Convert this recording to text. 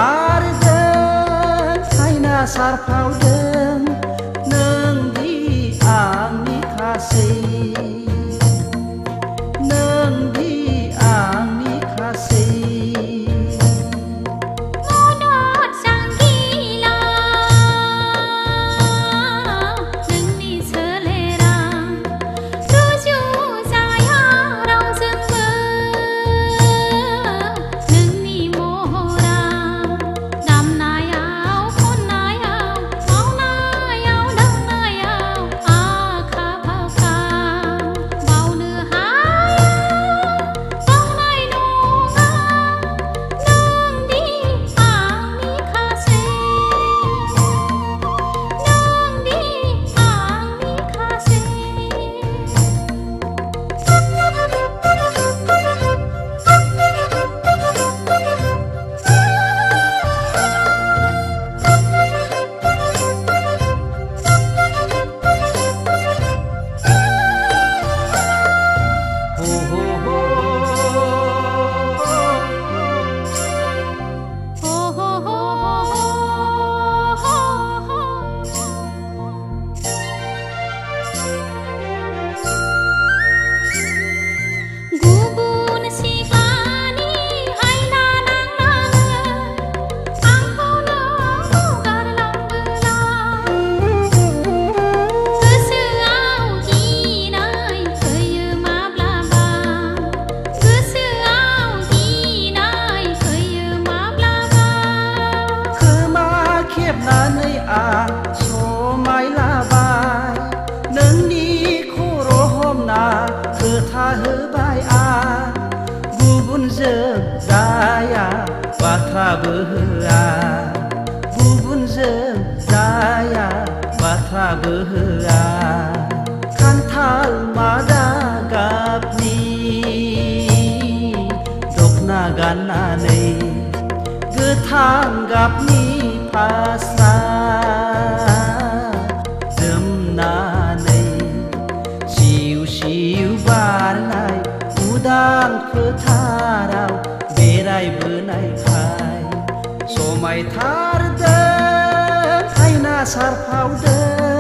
थारदों आयना सारफावदों नोंदि आंनि खासै नोंदि आंनि खासै मदद जांगिला नोंनि सोलेरा रुजु जाया रावजोंबो नोंनि महरा दामनायाव खननायाव मावनायाव दांनायाव आखा फाखा बावनो हाया बावनाय नङा नोंदि आंनि खासै नोंदि आंनि खासै हो हो हो हो हो हो हो हो गुबुन सिख्लानि आयना नांनानै आंखौनो गारलांबोला गोसोआव गिनाय फैयो माब्लाबा गोसोआव गिनाय फैयो माब्लाबा खोमा खेबनानै आं समायलाबाय नोंनि खर' हमना खोथा होबाय आं गुबुनजों जाया बाथ्राबो होआ गुबुनजों जाया बाथ्राबो होआ खान्थाल मादा गाबनि दखना गाननानै गोथां गाबनि फास्रा जोमनानै सिउ सिउ बारनाय उदां फोथाराव बेरायबोनायखाय समायथारदों आयना सारफावदों